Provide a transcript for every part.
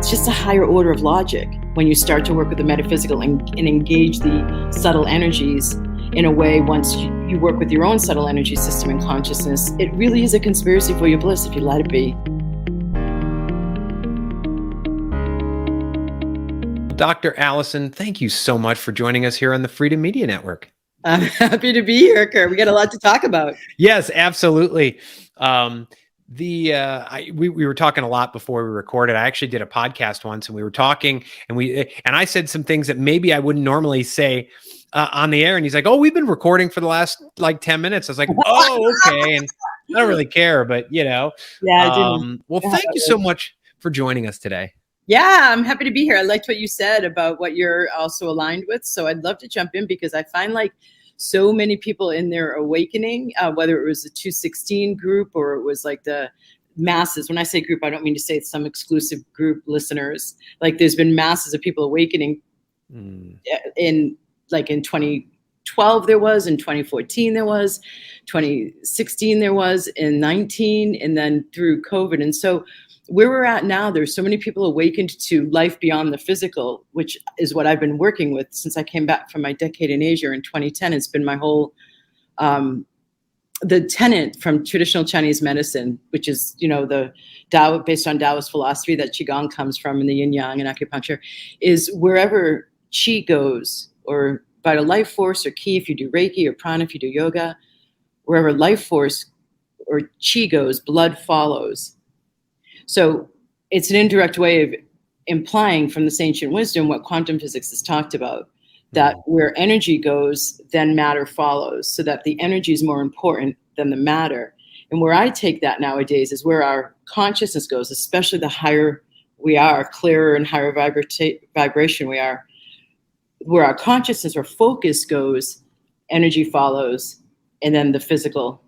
it's just a higher order of logic when you start to work with the metaphysical and engage the subtle energies in a way. Once you work with your own subtle energy system and consciousness, it really is a conspiracy for your bliss if you let it be. Dr. Alison, thank you so much for joining us here on the Freedom Media Network. I'm happy to be here, Curt. We got a lot to talk about. Yes, absolutely. We were talking a lot before we recorded. I actually did a podcast once, and we were talking, and I said some things that maybe I wouldn't normally say on the air. And he's like, "Oh, we've been recording for the last like 10 minutes." I was like, "Oh, okay." And I don't really care, but Yeah, I do. Well, thank you so much for joining us today. Yeah, I'm happy to be here. I liked what you said about what you're also aligned with. So I'd love to jump in because I find like so many people in their awakening, whether it was the 216 group or it was like the masses. When I say group, I don't mean to say it's some exclusive group listeners. Like there's been masses of people awakening in 2012 there was, in 2014 there was, 2016 there was, in 19, and then through COVID. And so where we're at now, there's so many people awakened to life beyond the physical, which is what I've been working with since I came back from my decade in Asia in 2010. It's been my whole, the tenet from traditional Chinese medicine, which is, the Tao, based on Taoist philosophy that Qigong comes from, and the yin yang and acupuncture, is wherever Qi goes, or vital life force, or Qi if you do Reiki, or Prana if you do yoga, wherever life force or Qi goes, blood follows. So it's an indirect way of implying from this ancient wisdom what quantum physics has talked about, that where energy goes, then matter follows, so that the energy is more important than the matter. And where I take that nowadays is where our consciousness goes, especially the higher we are, clearer and higher vibration we are, where our consciousness or focus goes, energy follows, and then the physical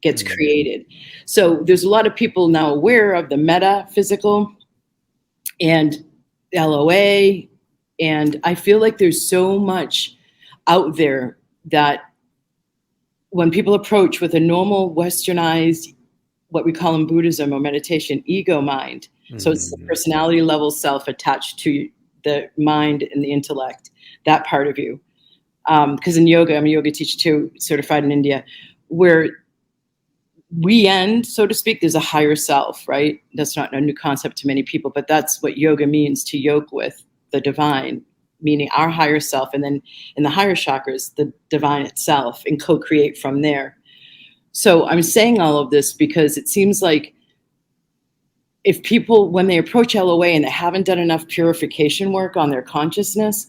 gets created. So there's a lot of people now aware of the metaphysical and LOA. And I feel like there's so much out there that when people approach with a normal westernized, what we call in Buddhism or meditation, ego mind. So it's the personality level self attached to the mind and the intellect, that part of you. Because in yoga, I'm a yoga teacher too, certified in India, where we end, so to speak, there's a higher self, right? That's not a new concept to many people, but that's what yoga means, to yoke with the divine, meaning our higher self, and then in the higher chakras, the divine itself, and co-create from there. So I'm saying all of this because it seems like if people, when they approach LOA and they haven't done enough purification work on their consciousness,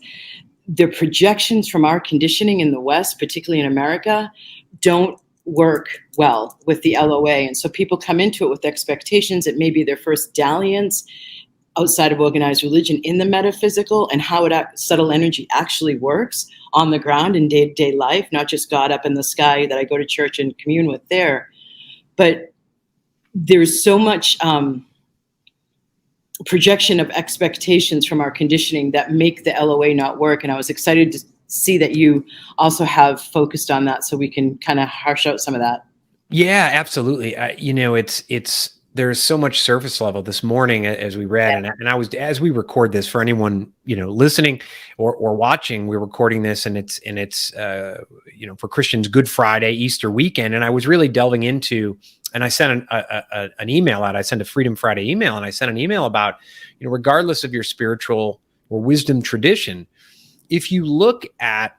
the projections from our conditioning in the West, particularly in America, don't work well with the LOA. And so people come into it with expectations. It may be their first dalliance outside of organized religion in the metaphysical and how subtle energy actually works on the ground in day-to-day life, not just God up in the sky that I go to church and commune with there. But there's so much projection of expectations from our conditioning that make the LOA not work. And I was excited to see that you also have focused on that, so we can kind of harsh out some of that. Yeah, absolutely. There's so much surface level this morning as we read, and I was, as we record this, for anyone listening or watching, we're recording this, and it's for Christians, Good Friday, Easter weekend, and I was really delving into, and I sent an email out. I sent a Freedom Friday email, and I sent an email about regardless of your spiritual or wisdom tradition, if you look at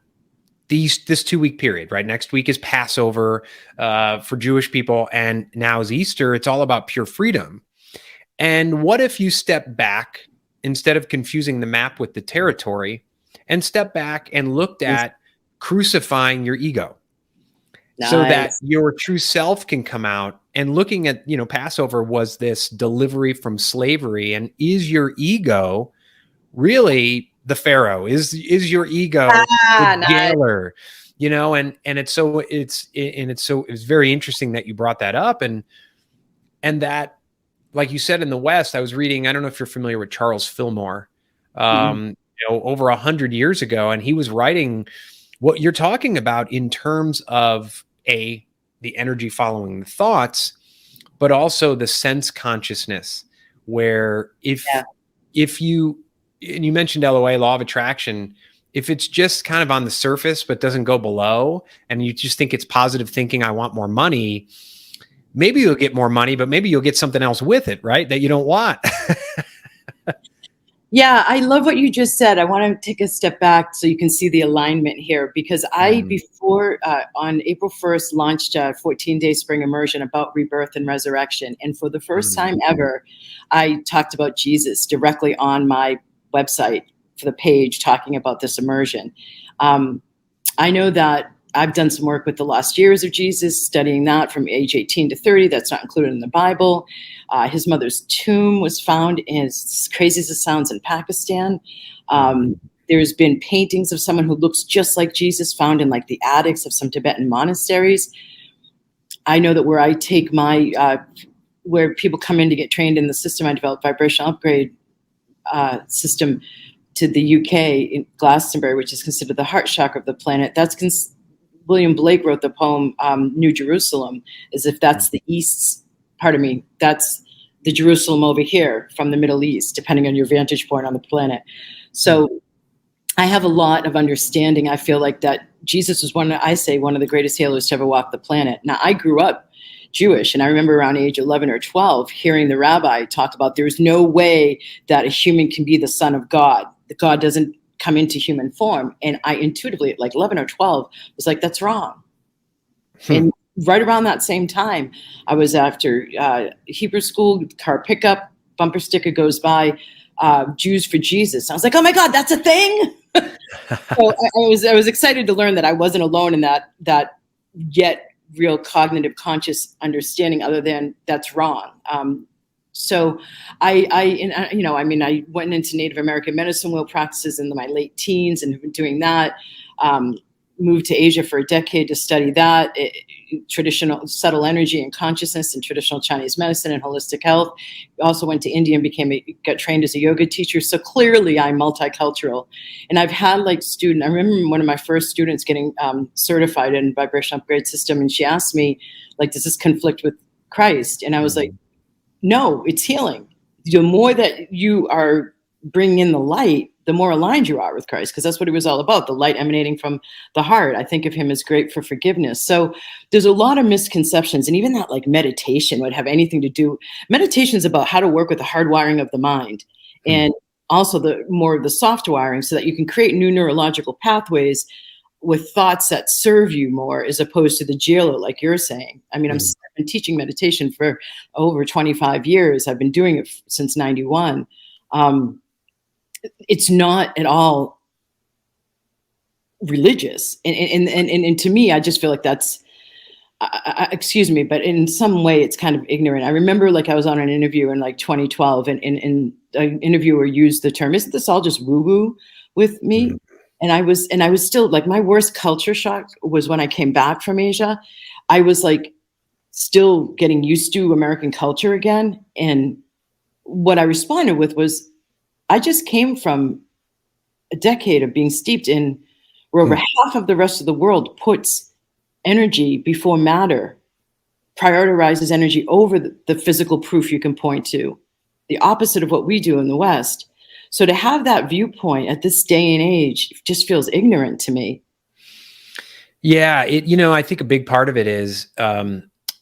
this 2-week period, right? Next week is Passover for Jewish people, and now is Easter. It's all about pure freedom. And what if you step back, instead of confusing the map with the territory, and step back and looked at crucifying your ego? Nice. So that your true self can come out, and looking at, Passover was this delivery from slavery. And is your ego really the Pharaoh? Is your ego the jailer? And it's very interesting that you brought that up, and that, like you said, in the West, I was reading, I don't know if you're familiar with Charles Fillmore, over 100 years ago, and he was writing what you're talking about in terms of the energy following the thoughts, but also the sense consciousness, where if if you, and you mentioned LOA, law of attraction, if it's just kind of on the surface but doesn't go below, and you just think it's positive thinking, I want more money, maybe you'll get more money, but maybe you'll get something else with it, right? That you don't want. Yeah, I love what you just said. I want to take a step back so you can see the alignment here, because before on April 1st, launched a 14-day spring immersion about rebirth and resurrection. And for the first time ever, I talked about Jesus directly on my website for the page, talking about this immersion. I know that I've done some work with the lost years of Jesus, studying that from age 18 to 30. That's not included in the Bible. His mother's tomb was found, as crazy as it sounds, in Pakistan. There's been paintings of someone who looks just like Jesus found in like the attics of some Tibetan monasteries. I know that where I take my, where people come in to get trained in the system, I developed vibrational upgrade system to the UK in Glastonbury, which is considered the heart chakra of the planet. That's William Blake wrote the poem New Jerusalem, as if that's the East's, pardon me, that's the Jerusalem over here from the Middle East, depending on your vantage point on the planet. So I have a lot of understanding. I feel like that Jesus was one of the greatest healers to ever walk the planet. Now, I grew up Jewish, and I remember around age 11 or 12 hearing the rabbi talk about there's no way that a human can be the son of God. That God doesn't come into human form. And I intuitively, at like 11 or 12, was like, that's wrong. And right around that same time, I was after Hebrew school, car pickup, bumper sticker goes by, Jews for Jesus. I was like, oh my God, that's a thing. So I was excited to learn that I wasn't alone in that yet real cognitive conscious understanding, other than that's wrong. So I went into Native American medicine wheel practices in my late teens and have been doing that. Moved to Asia for a decade to study that, traditional subtle energy and consciousness and traditional Chinese medicine and holistic health. Also went to India and got trained as a yoga teacher. So clearly I'm multicultural. And I've had I remember one of my first students getting certified in vibration upgrade system. And she asked me, does this conflict with Christ? And I was like, no, it's healing. The more that you are bringing in the light, the more aligned you are with Christ, because that's what it was all about, the light emanating from the heart. I think of him as great for forgiveness. So there's a lot of misconceptions, and even that meditation would have anything to do. Meditation is about how to work with the hardwiring of the mind, and also the more of the soft wiring, so that you can create new neurological pathways with thoughts that serve you more, as opposed to the jailer, like you're saying. I mean, I've been teaching meditation for over 25 years. I've been doing it since 91. It's not at all religious. And to me, I just feel like that's, excuse me, but in some way it's kind of ignorant. I remember I was on an interview in 2012 and an interviewer used the term, isn't this all just woo-woo with me? And I was still my worst culture shock was when I came back from Asia. I was still getting used to American culture again. And what I responded with was, I just came from a decade of being steeped in where over half of the rest of the world puts energy before matter, prioritizes energy over the physical proof you can point to, the opposite of what we do in the West. So to have that viewpoint at this day and age just feels ignorant to me. Yeah, I think a big part of it is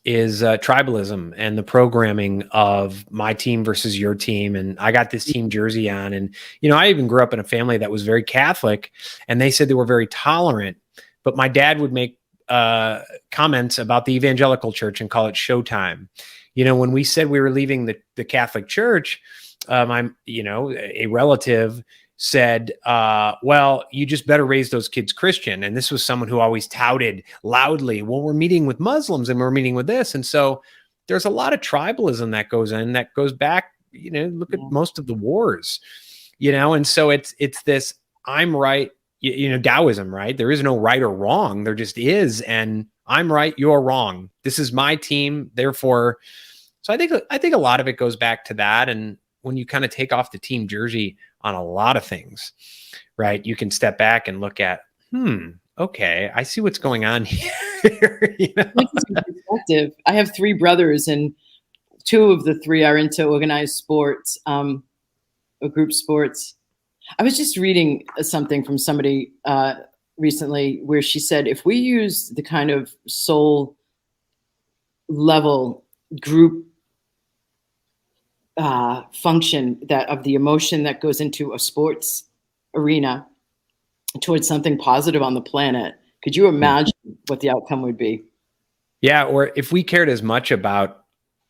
tribalism and the programming of my team versus your team. And I got this team jersey on, and I even grew up in a family that was very Catholic, and they said they were very tolerant. But my dad would make comments about the evangelical church and call it showtime. When we said we were leaving the Catholic Church, a relative said, well, you just better raise those kids Christian. And this was someone who always touted loudly, well, we're meeting with Muslims and we're meeting with this. And so there's a lot of tribalism that goes in, that goes back, look at most of the wars, and so it's this, I'm right, Taoism, right? There is no right or wrong. There just is. And I'm right, you're wrong. This is my team. Therefore, so I think a lot of it goes back to that. And when you kind of take off the team jersey on a lot of things, right, you can step back and look at, okay, I see what's going on here. Perspective. I have 3 brothers, and 2 of the 3 are into organized sports. group sports. I was just reading something from somebody recently where she said if we use the kind of soul level group function that of the emotion that goes into a sports arena towards something positive on the planet, could you imagine what the outcome would be? Yeah, or if we cared as much about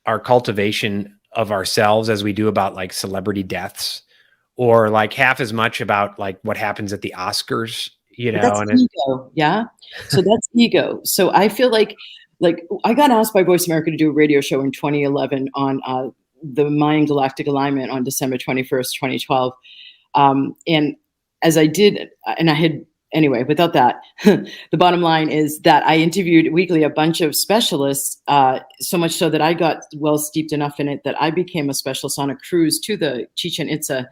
our cultivation of ourselves as we do about like celebrity deaths, or like half as much about like what happens at the Oscars, you But know, that's ego, yeah. So that's ego. So I feel like I got asked by Voice America to do a radio show in 2011 on the Mayan galactic alignment on December 21st, 2012. And as I did, and I had, anyway, without that, the bottom line is that I interviewed weekly a bunch of specialists, so much so that I got well steeped enough in it that I became a specialist on a cruise to the Chichen Itza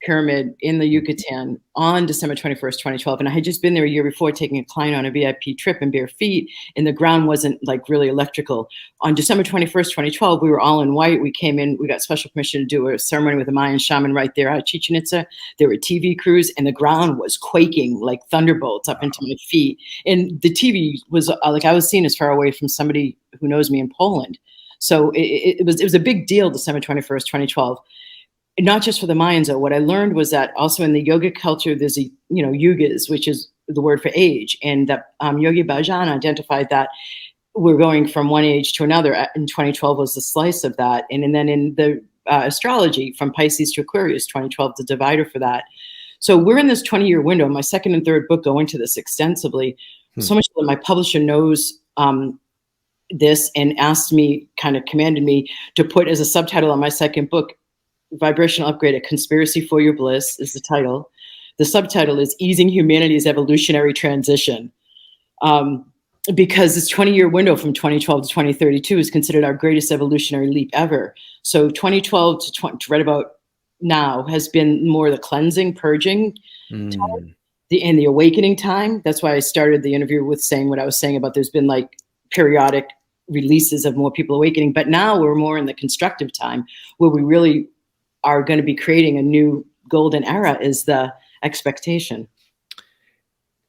pyramid in the Yucatan on December 21st, 2012. And I had just been there a year before taking a client on a VIP trip in bare feet, and the ground wasn't like really electrical. On December 21st, 2012, we were all in white. We came in, we got special permission to do a ceremony with a Mayan shaman right there at Chichen Itza. There were TV crews, and the ground was quaking like thunderbolts up into my feet. And the TV was like I was seen as far away from somebody who knows me in Poland. So it was a big deal, December 21st, 2012. Not just for the Mayans, though. What I learned was that also in the yoga culture, there's yugas, which is the word for age, and that Yogi Bhajan identified that we're going from one age to another. In 2012 was the slice of that, and then in the astrology from Pisces to Aquarius, 2012 the divider for that. So we're in this 20-year window. My second and third book go into this extensively, so much that my publisher knows this and commanded me to put as a subtitle on my second book, Vibrational Upgrade, A Conspiracy for Your Bliss is the title. The subtitle is Easing Humanity's Evolutionary Transition. Because this 20-year window from 2012 to 2032 is considered our greatest evolutionary leap ever. So 2012 to right about now has been more the cleansing, purging time, the awakening time. That's why I started the interview with saying what I was saying about there's been like periodic releases of more people awakening. But now we're more in the constructive time where we really are going to be creating a new golden era is the expectation.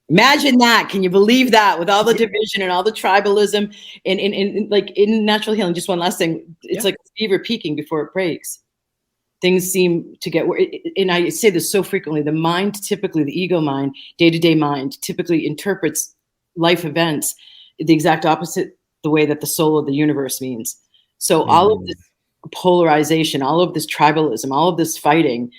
Imagine that. Can you believe that with all the division and all the tribalism and like in natural healing, just one last thing. It's like a fever peaking before it breaks. Things seem to get worse. And I say this so frequently, the mind, typically the ego mind, day-to-day mind, typically interprets life events the exact opposite the way that the soul of the universe means. So all of this polarization, all of this tribalism, all of this fighting,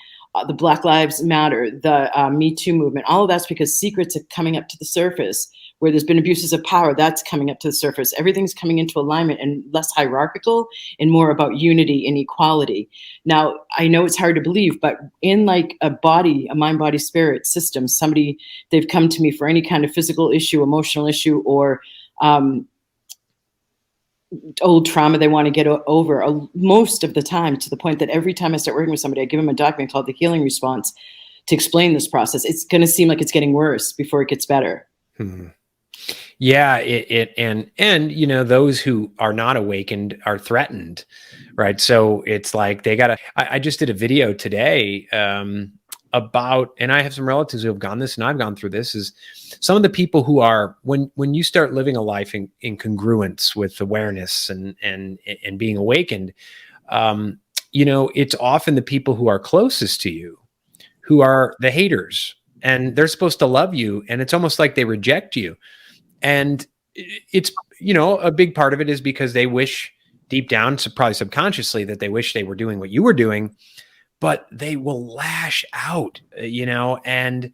the Black Lives Matter, the Me Too movement, all of that's because secrets are coming up to the surface. Where there's been abuses of power, that's coming up to the surface. Everything's coming into alignment and less hierarchical and more about unity and equality. Now, I know it's hard to believe, but in like a mind, body, spirit system, they've come to me for any kind of physical issue, emotional issue, or old trauma they want to get over most of the time, to the point that every time I start working with somebody, I give them a document called the healing response to explain this process. It's going to seem like it's getting worse before it gets better. Yeah. And those who are not awakened are threatened. Right. So it's like I just did a video today, about, and I have some relatives who have gone this and I've gone through this, is some of the people who are, when you start living a life in congruence with awareness and being awakened, it's often the people who are closest to you who are the haters, and they're supposed to love you. And it's almost like they reject you. And it's, a big part of it is because they wish deep down, probably subconsciously, that they wish they were doing what you were doing, but they will lash out, and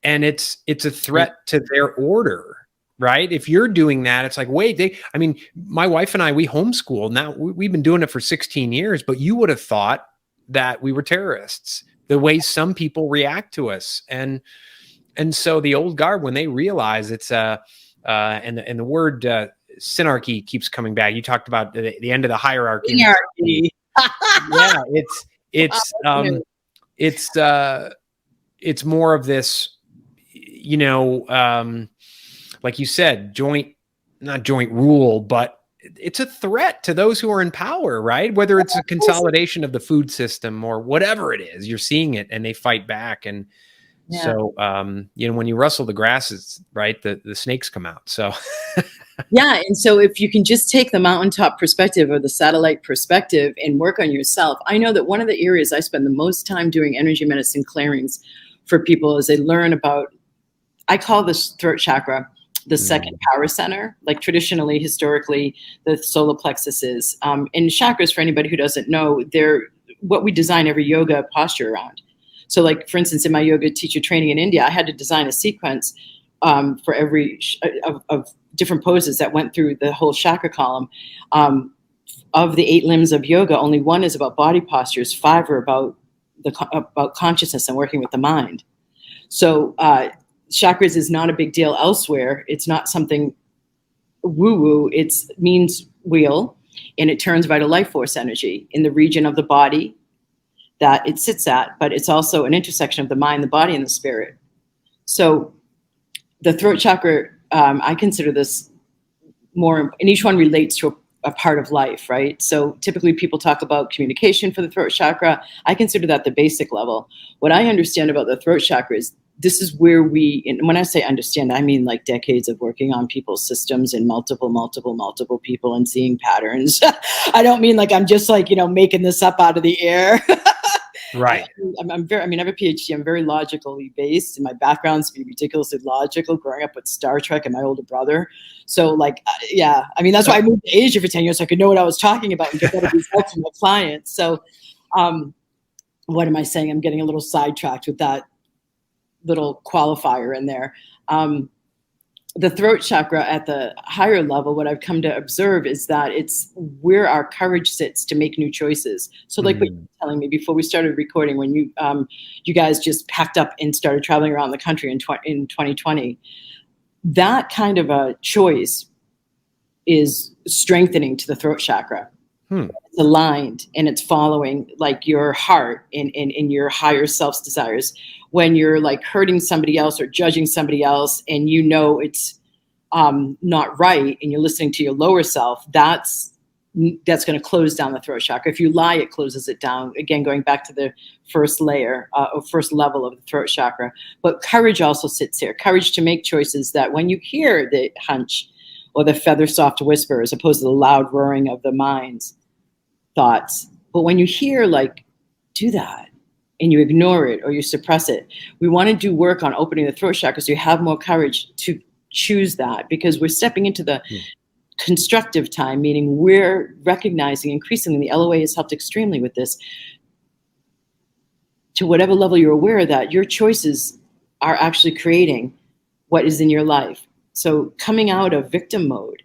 it's a threat to their order, right? If you're doing that, it's like, wait, my wife and I, we homeschool. Now we've been doing it for 16 years, but you would have thought that we were terrorists, the way some people react to us. And so the old guard, when they realize it's and the word synarchy keeps coming back. You talked about the end of the hierarchy. Yeah, it's more of this, like you said, not joint rule, but it's a threat to those who are in power, right? Whether it's a consolidation of the food system or whatever it is, you're seeing it and they fight back. And so, when you rustle the grasses, right, the snakes come out. So, yeah. And so if you can just take the mountaintop perspective or the satellite perspective and work on yourself, I know that one of the areas I spend the most time doing energy medicine clearings for people is they learn about, I call this throat chakra the second power center. Like traditionally, historically, the solar plexus is. And chakras, for anybody who doesn't know, they're what we design every yoga posture around. So like, for instance, in my yoga teacher training in India, I had to design a sequence for every of different poses that went through the whole chakra column. Of the 8 limbs of yoga, only 1 is about body postures, 5 are about consciousness and working with the mind. So chakras is not a big deal elsewhere. It's not something woo-woo. It means wheel, and it turns vital life force energy in the region of the body that it sits at, but it's also an intersection of the mind, the body, and the spirit. So the throat chakra, I consider this more, and each one relates to a part of life, right? So typically people talk about communication for the throat chakra. I consider that the basic level. What I understand about the throat chakra is this is where and when I say understand, I mean like decades of working on people's systems and multiple people and seeing patterns. I don't mean like I'm just like, making this up out of the air. Right. I have a PhD. I'm very logically based, and my background's ridiculously logical, growing up with Star Trek and my older brother. So like, that's why I moved to Asia for 10 years, so I could know what I was talking about and get better results from my clients. So what am I saying? I'm getting a little sidetracked with that little qualifier in there. The throat chakra at the higher level, what I've come to observe is that it's where our courage sits to make new choices. So like what you were telling me before we started recording, when you guys just packed up and started traveling around the country in 2020, that kind of a choice is strengthening to the throat chakra. It's aligned and it's following like your heart and your higher self's desires. When you're like hurting somebody else or judging somebody else and it's not right and you're listening to your lower self, that's going to close down the throat chakra. If you lie, it closes it down. Again, going back to the first layer or first level of the throat chakra. But courage also sits here. Courage to make choices that when you hear the hunch or the feather soft whisper as opposed to the loud roaring of the mind's thoughts. But when you hear like, do that, and you ignore it or you suppress it, we want to do work on opening the throat chakra so you have more courage to choose that, because we're stepping into the constructive time, meaning we're recognizing increasingly, the LOA has helped extremely with this, to whatever level you're aware of that, your choices are actually creating what is in your life. So coming out of victim mode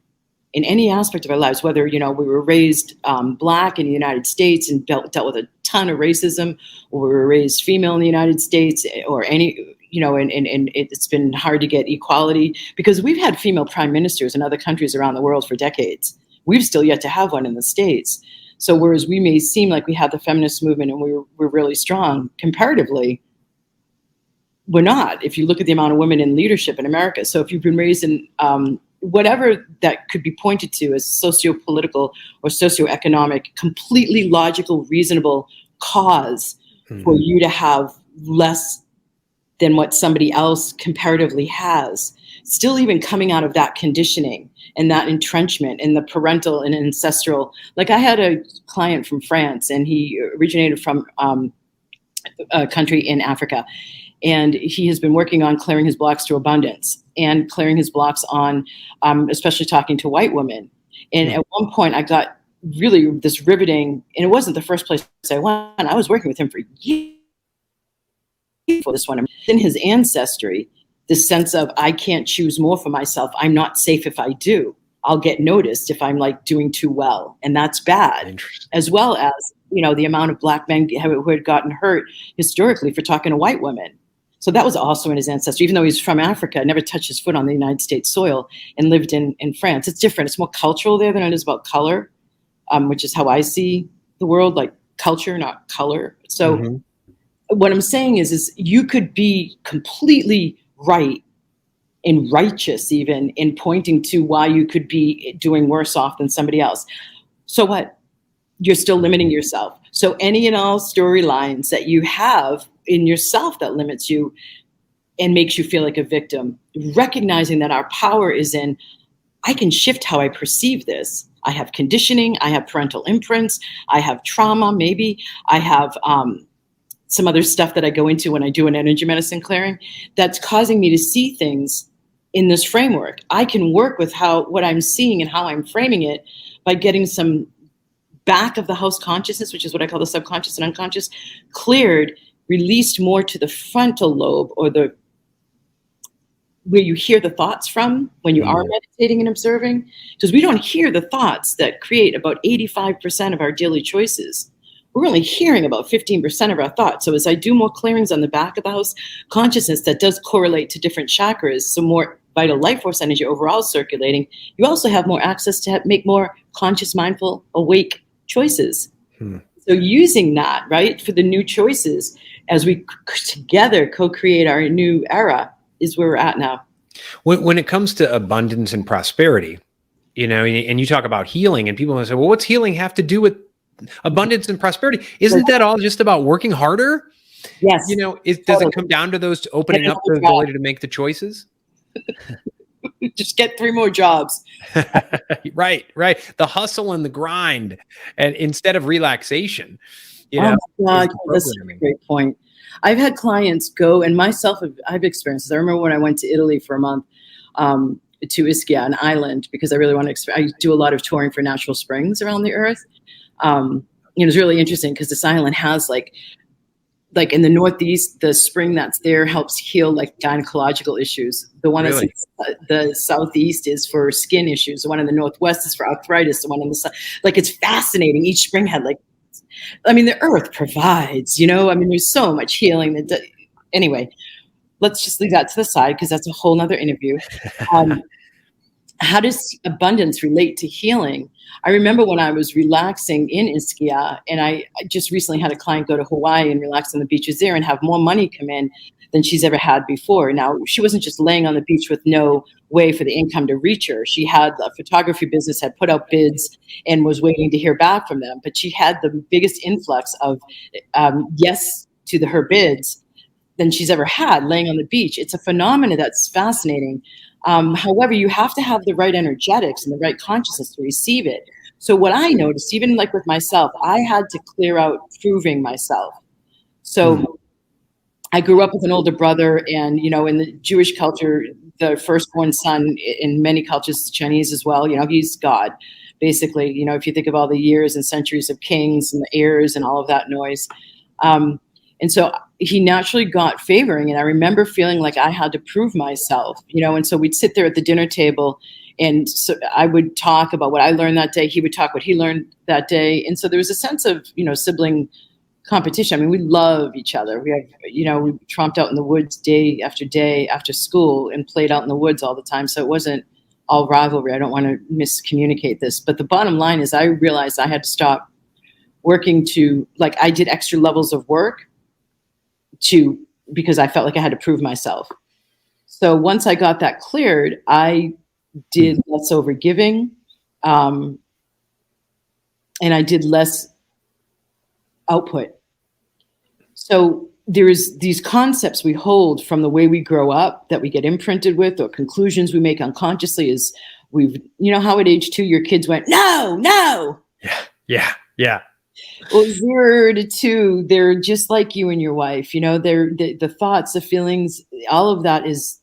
in any aspect of our lives, whether, we were raised Black in the United States and dealt with a ton of racism, or we were raised female in the United States, or any, and it's been hard to get equality because we've had female prime ministers in other countries around the world for decades. We've still yet to have one in the States. So whereas we may seem like we have the feminist movement and we're really strong comparatively, we're not, if you look at the amount of women in leadership in America. So if you've been raised in whatever that could be pointed to as socio-political or socioeconomic, completely logical, reasonable cause for you to have less than what somebody else comparatively has, still even coming out of that conditioning and that entrenchment and the parental and ancestral. Like I had a client from France, and he originated from a country in Africa. And he has been working on clearing his blocks to abundance and clearing his blocks on, especially talking to white women. And at one point I got really this riveting, and it wasn't the first place I went. I was working with him for years for this one. In his ancestry, this sense of, I can't choose more for myself. I'm not safe if I do. I'll get noticed if I'm like doing too well. And that's bad. As well as, the amount of Black men who had gotten hurt historically for talking to white women. So that was also in his ancestry, even though he's from Africa, never touched his foot on the United States soil and lived in France. It's different. It's more cultural there than it is about color, which is how I see the world, like culture, not color. So what I'm saying is you could be completely right and righteous even in pointing to why you could be doing worse off than somebody else. So what? You're still limiting yourself. So any and all storylines that you have in yourself that limits you and makes you feel like a victim, recognizing that our power is in, I can shift how I perceive this. I have conditioning, I have parental imprints, I have trauma, maybe I have some other stuff that I go into when I do an energy medicine clearing that's causing me to see things in this framework. I can work with what I'm seeing and how I'm framing it by getting some back of the house consciousness, which is what I call the subconscious and unconscious, cleared, released more to the frontal lobe, or where you hear the thoughts from when you are meditating and observing, because we don't hear the thoughts that create about 85% of our daily choices. We're only hearing about 15% of our thoughts. So as I do more clearings on the back of the house consciousness that does correlate to different chakras, so more vital life force energy overall circulating, you also have more access to make more conscious, mindful, awake choices. So using that, right, for the new choices as we together co-create our new era is where we're at now. When it comes to abundance and prosperity, and you talk about healing, and people say, well, what's healing have to do with abundance and prosperity? Isn't that all just about working harder? Yes. Does it come down to those opening up the ability to make the choices? Just get 3 more jobs. Right. The hustle and the grind, and instead of relaxation. Oh my God, that's a great point. I've had clients go, and myself, I've experienced this. I remember when I went to Italy for a month, to Ischia, an island, because I really want to I do a lot of touring for natural springs around the earth. It was really interesting because this island has like in the Northeast, the spring that's there helps heal like gynecological issues. The one that's in the Southeast is for skin issues. The one in the Northwest is for arthritis. The one in the South, it's fascinating. Each spring had the earth provides, there's so much healing anyway, let's just leave that to the side because that's a whole nother interview. How does abundance relate to healing? I remember when I was relaxing in Ischia, and I just recently had a client go to Hawaii and relax on the beaches there and have more money come in than she's ever had before. Now, she wasn't just laying on the beach with no way for the income to reach her. She had a photography business, had put out bids, and was waiting to hear back from them. But she had the biggest influx of yes to her bids than she's ever had laying on the beach. It's a phenomenon that's fascinating. However, you have to have the right energetics and the right consciousness to receive it. So what I noticed, even with myself, I had to clear out proving myself. So I grew up with an older brother, and, in the Jewish culture, the firstborn son, in many cultures, Chinese as well, he's God, basically, if you think of all the years and centuries of kings and the heirs and all of that noise. And so he naturally got favoring. And I remember feeling like I had to prove myself, and so we'd sit there at the dinner table, and so I would talk about what I learned that day. He would talk what he learned that day. And so there was a sense of, sibling competition. We love each other. We have, we tromped out in the woods day after school and played out in the woods all the time. So it wasn't all rivalry. I don't want to miscommunicate this. But the bottom line is I realized I had to stop working I did extra levels of work because I felt like I had to prove myself. So once I got that cleared, I did less overgiving, and I did less output. So there's these concepts we hold from the way we grow up that we get imprinted with, or conclusions we make unconsciously is how at age 2 your kids went, no. Yeah. Well, 0 to 2, they're just like you and your wife. They're the thoughts, the feelings, all of that is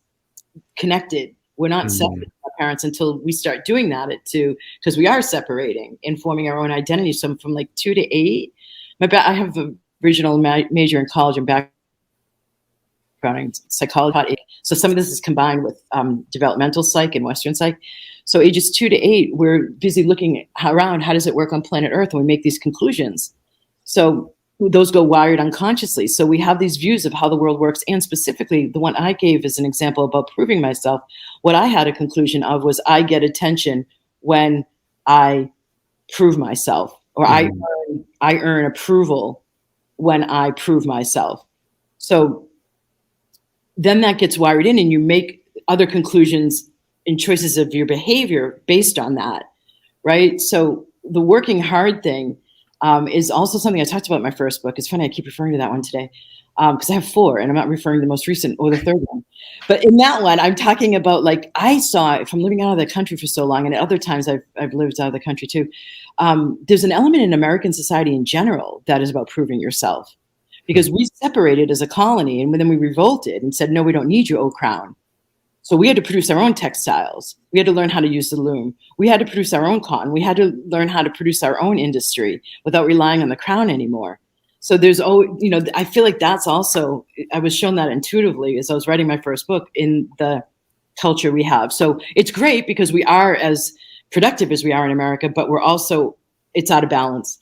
connected. We're not separate from our parents until we start doing that because we are separating and forming our own identity. So from 2 to 8, I have a original major in college and background in psychology. So some of this is combined with developmental psych and Western psych. So ages 2 to 8, we're busy looking around, how does it work on planet Earth? And we make these conclusions. So those go wired unconsciously. So we have these views of how the world works. And specifically, the one I gave as an example about proving myself, what I had a conclusion of was I get attention when I prove myself, or I earn approval when I prove myself. So then that gets wired in, and you make other conclusions and choices of your behavior based on that, right? So the working hard thing is also something I talked about in my first book. It's funny, I keep referring to that one today because I have 4, and I'm not referring to the most recent or the third one. But in that one, I'm talking about, like, I saw, from living out of the country for so long, and at other times I've lived out of the country too, there's an element in American society in general that is about proving yourself. Because we separated as a colony, and then we revolted and said, no, we don't need you, O Crown. So we had to produce our own textiles. We had to learn how to use the loom. We had to produce our own cotton. We had to learn how to produce our own industry without relying on the crown anymore. So there's always, I feel like that's also, I was shown that intuitively as I was writing my first book in the culture we have. So it's great because we are as productive as we are in America, but we're also, it's out of balance.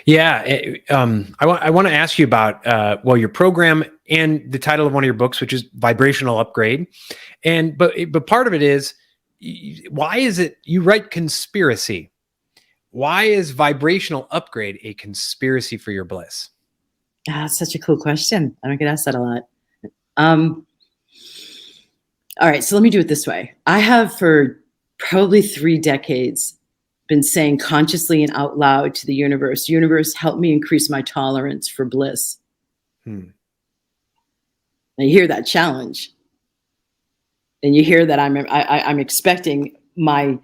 Yeah. I want to ask you about, your program and the title of one of your books, which is Vibrational Upgrade. But part of it is, why is it you write conspiracy? Why is Vibrational Upgrade a conspiracy for your bliss? That's such a cool question. I don't get asked that a lot. All right. So let me do it this way. I have for probably 3 decades been saying consciously and out loud to the universe, help me increase my tolerance for bliss. Now you hear that challenge, and you hear that I'm expecting my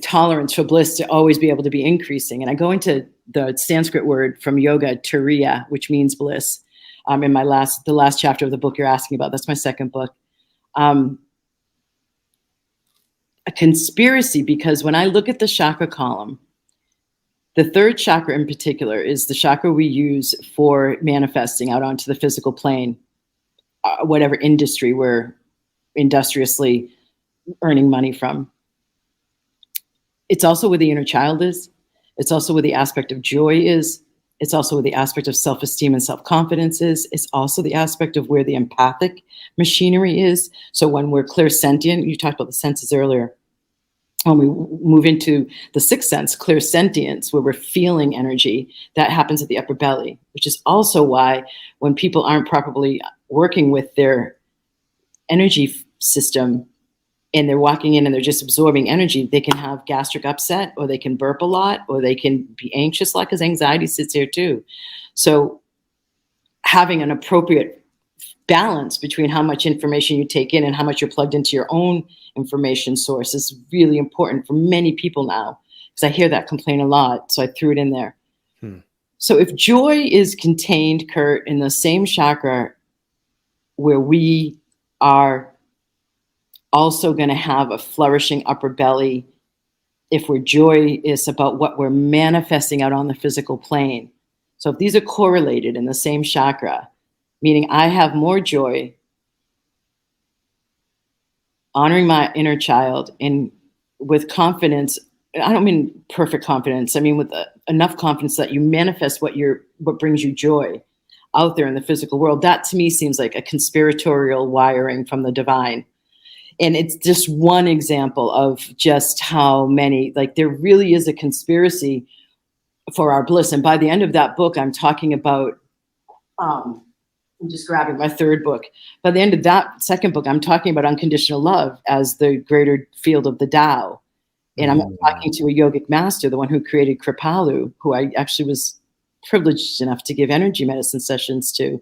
tolerance for bliss to always be able to be increasing. And I go into the Sanskrit word from yoga, turiya, which means bliss. In the last chapter of the book you're asking about, that's my second book. A conspiracy, because when I look at the chakra column, the third chakra in particular is the chakra we use for manifesting out onto the physical plane, whatever industry we're industriously earning money from. It's also where the inner child is. It's also where the aspect of joy is. It's also where the aspect of self-esteem and self-confidence is. It's also the aspect of where the empathic machinery is. So when we're clairsentient, you talked about the senses earlier. When we move into the sixth sense, clairsentience, where we're feeling energy, that happens at the upper belly, which is also why when people aren't properly working with their energy system and they're walking in and they're just absorbing energy, they can have gastric upset, or they can burp a lot, or they can be anxious a lot, because anxiety sits here too. So having an appropriate balance between how much information you take in and how much you're plugged into your own information source is really important for many people now, because I hear that complaint a lot. So I threw it in there. So if joy is contained, Curt, in the same chakra where we are also going to have a flourishing upper belly, if we're joyous about what we're manifesting out on the physical plane. So if these are correlated in the same chakra, meaning I have more joy honoring my inner child and with confidence. I don't mean perfect confidence. I mean with enough confidence that you manifest what brings you joy out there in the physical world. That to me seems like a conspiratorial wiring from the divine. And it's just one example of just how many, like there really is a conspiracy for our bliss. And by the end of that book, I'm talking about, I'm just grabbing my third book. By the end of that second book, I'm talking about unconditional love as the greater field of the Tao. And I'm talking to a yogic master, the one who created Kripalu, who I actually was privileged enough to give energy medicine sessions to.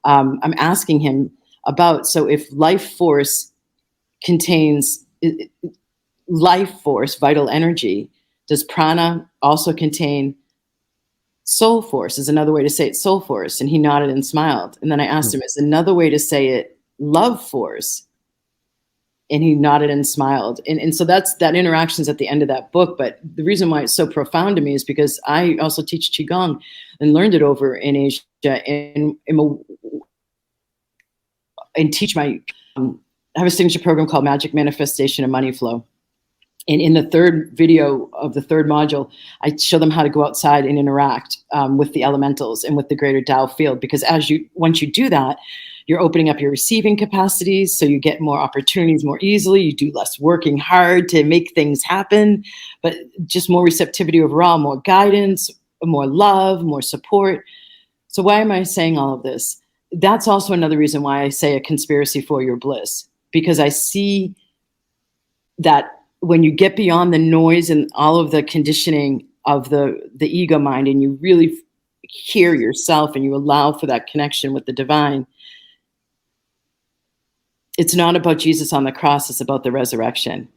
I'm asking him about, so if life force contains life force, vital energy, does prana also contain soul force? Is another way to say it soul force? And he nodded and smiled. And then I asked him, is another way to say it love force? And he nodded and smiled. And so that interaction's at the end of that book. But the reason why it's so profound to me is because I also teach Qigong and learned it over in Asia and teach I have a signature program called Magic Manifestation and Money Flow. And in the third video of the third module, I show them how to go outside and interact with the elementals and with the greater Tao field. Because once you do that, you're opening up your receiving capacities, so you get more opportunities more easily. You do less working hard to make things happen, but just more receptivity overall, more guidance, more love, more support. So why am I saying all of this? That's also another reason why I say a conspiracy for your bliss. because I see that when you get beyond the noise and all of the conditioning of the ego mind, and you really hear yourself and you allow for that connection with the divine, it's not about Jesus on the cross, it's about the resurrection.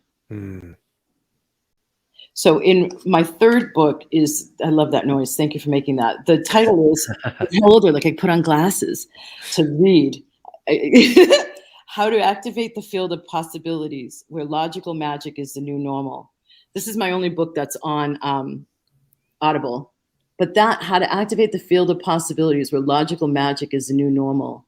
So in my third book is, I love that noise, thank you for making that. The title is, I'm older, like I put on glasses to read. How to Activate the Field of Possibilities, Where Logical Magic is the New Normal. This is my only book that's on Audible. But that, How to Activate the Field of Possibilities, Where Logical Magic is the New Normal.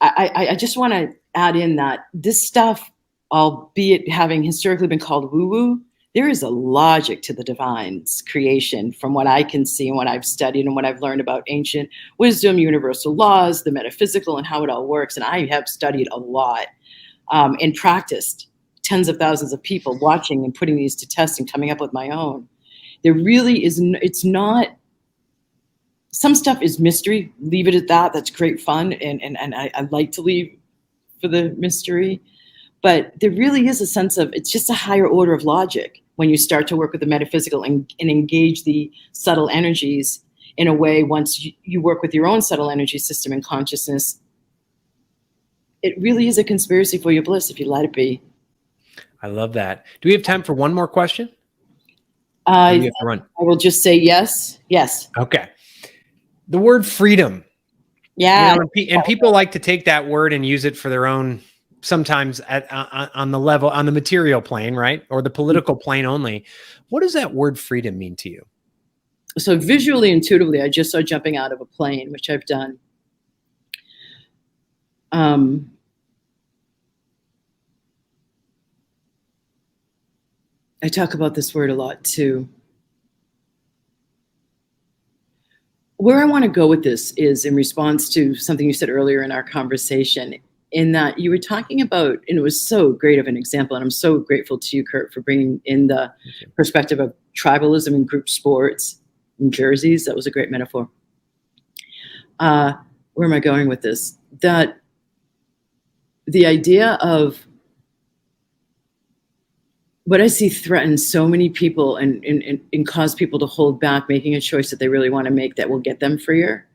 I just want to add in that this stuff, albeit having historically been called woo-woo, there is a logic to the divine's creation from what I can see and what I've studied and what I've learned about ancient wisdom, universal laws, the metaphysical, and how it all works. And I have studied a lot and practiced tens of thousands of people watching and putting these to test and coming up with my own. There really is, it's not, some stuff is mystery. Leave it at that. That's great fun. And I like to leave for the mystery. But there really is a sense of, it's just a higher order of logic when you start to work with the metaphysical and engage the subtle energies in a way. Once you work with your own subtle energy system and consciousness, it really is a conspiracy for your bliss if you let it be. I love that. Do we have time for one more question? I have to run. I will just say yes. Yes. Okay. The word freedom. Yeah. And people like to take that word and use it for their own, sometimes on the level, on the material plane, right? Or the political plane only. What does that word freedom mean to you? So visually, intuitively, I just saw jumping out of a plane, which I've done. I talk about this word a lot too. Where I want to go with this is in response to something you said earlier in our conversation, in that you were talking about, and it was so great of an example, and I'm so grateful to you, Curt, for bringing in the perspective of tribalism in group sports in jerseys. That was a great metaphor. Where am I going with this? That the idea of what I see threatens so many people and cause people to hold back making a choice that they really want to make that will get them freer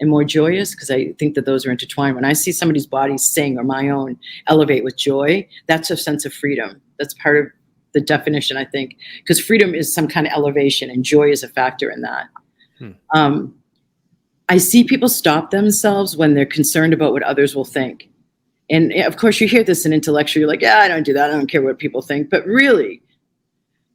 and more joyous, because I think that those are intertwined. When I see somebody's body sing or my own elevate with joy, that's a sense of freedom. That's part of the definition, I think, because freedom is some kind of elevation and joy is a factor in that. I see people stop themselves when they're concerned about what others will think. And of course, you hear this in intellectual, you're like, yeah, I don't do that. I don't care what people think. But really,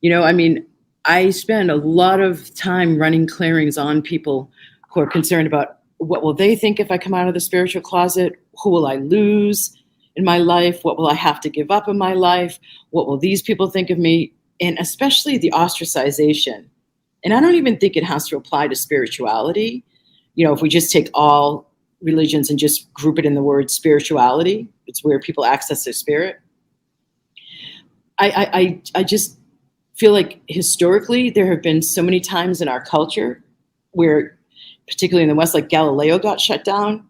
I mean, I spend a lot of time running clearings on people who are concerned about what will they think if I come out of the spiritual closet? Who will I lose in my life? What will I have to give up in my life? What will these people think of me? And especially the ostracization. And I don't even think it has to apply to spirituality. If we just take all religions and just group it in the word spirituality, it's where people access their spirit. I just feel like historically there have been so many times in our culture where, particularly in the West, like Galileo got shut down.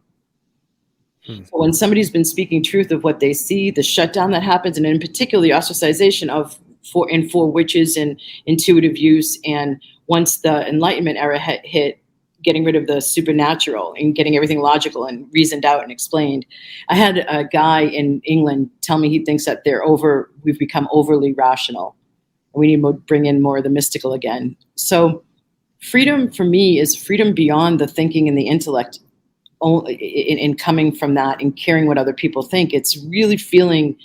So when somebody's been speaking truth of what they see, the shutdown that happens, and in particular the ostracization for witches and intuitive use, and once the Enlightenment era hit, getting rid of the supernatural and getting everything logical and reasoned out and explained. I had a guy in England tell me he thinks that we've become overly rational. We need to bring in more of the mystical again. So freedom for me is freedom beyond the thinking and the intellect, in coming from that and caring what other people think. It's really feeling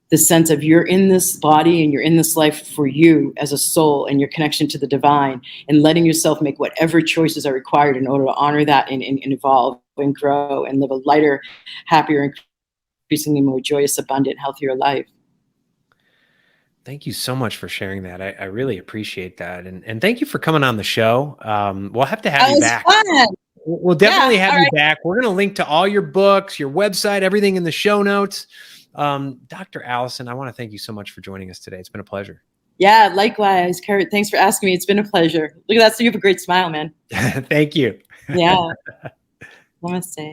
the sense of you're in this body and you're in this life for you as a soul and your connection to the divine, and letting yourself make whatever choices are required in order to honor that and evolve and grow and live a lighter, happier, increasingly more joyous, abundant, healthier life. Thank you so much for sharing that. I really appreciate that. And thank you for coming on the show. We'll have to have you back. Fun. We'll definitely have you back. We're going to link to all your books, your website, everything in the show notes. Dr. Alison, I want to thank you so much for joining us today. It's been a pleasure. Yeah, likewise, Curt. Thanks for asking me. It's been a pleasure. Look at that. So you have a great smile, man. Thank you. Yeah. Namaste.